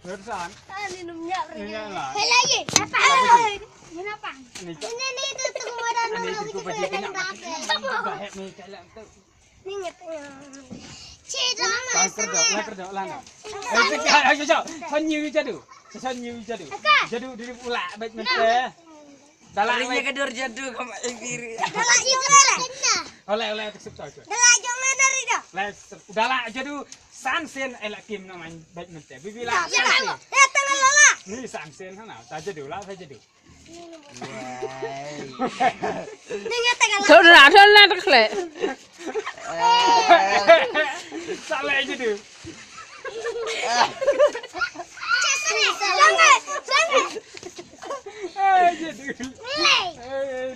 Terusan. Ini minyak lah. Hei lagi. Apa? Kenapa? Ini tu tunggu dah nak Ini baju kena pakai. Bahaya ni kalau tu. Ni ngetnya. Cik Kerja lah. Ayo. Sanyu jadu. Sanyu jadu. Jadu diri pula baik mentah. Dalaknya kedur jadu kamu empiri. Dalak yang mana? Oleh tersebut saja. Dalak yang mana dah? Dalak jadu sansen elak kim namanya baik mentah. Bibilah Ya, sansen. ya tangan lala. Ni sansen sana. Tak jadu lah, tak jadu. Ni tangan lala. Thôn là khỏe. Salah jadu. Sangat. Jadu.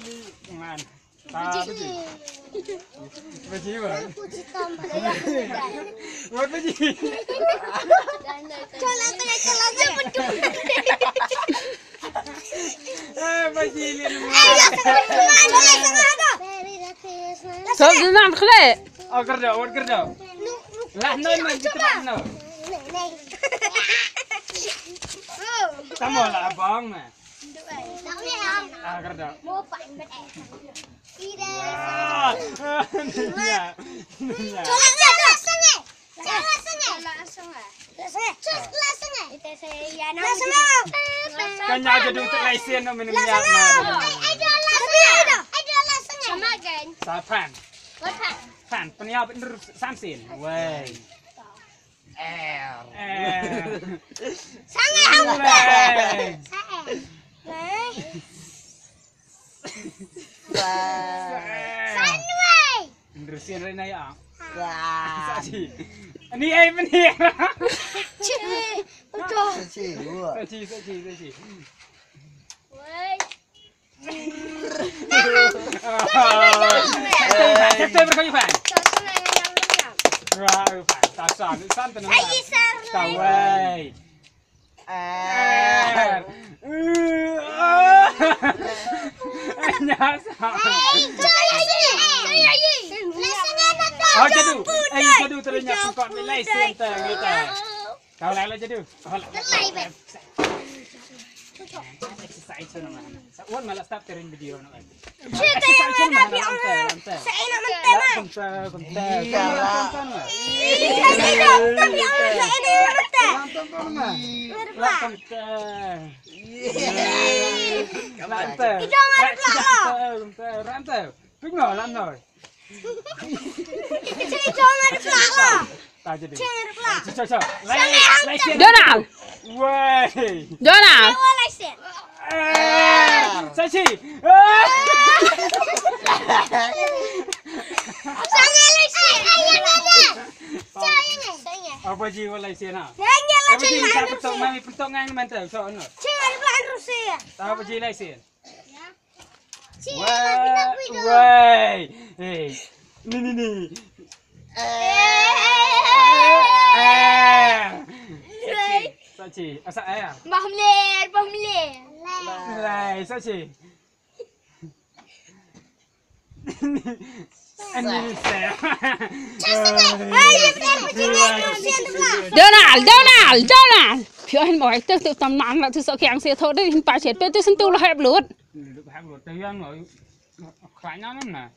Ni man. Baji. Baji apa? Buat baji. Colak betul. Baji ni. Thôn là khỏe. Oh kerja. Lah non kita no. Kamu lah abang mah. Kerja. Mau pakai Tidak. Ya. Colaknya rasanya. Rasanya. Itu saya nak. Kanya jadu tak lesen no minum minyak mah. Ada rasanya. Sama kan? Sapan. Apa? Pan peniap bener sansin. Wei. Sangat awak. Sanway. Beresin Rena ya. Saji. Ini ai peniap. Betul. Saji. Wei. Kita berkali pan. Wah, pan. San tenang. Kawai. Nyasa. Jadu ternyata kau nilai center kita. Kau lain jadu. Exercise nama. Wan malah start terin video nama. Exercise nama lantai. Saya nak mentah. Bentar. Tapi awak saya nak mentah. Lantai. Rantai. Pinggol lantai. Jangan ada pelak. Tak jadi. Jangan ada pelak. Lesen. Donald. Woi. Donald. Awak lesen. Sachi. Sangat lesen. Ayah mana? Saya. Apa jiwa lesen ah? Jangan Apa jiwa tak betul mami pertongan mantap soalnya. Jangan ada pelak Rusia. Tak apa jiwa lesen. Jangan Woi. Ni. Sachi. Asa ayah. Bahmler. Lai, Sachi. Ini saya. Donald. Phía anh mỏi tôi tự tầm nặng là tôi sợ kẹng xe thôi đấy phải chết tôi xin tu là hẹp luôn. Hẹp luôn, tôi ăn rồi. Khỏe nhau lắm nè.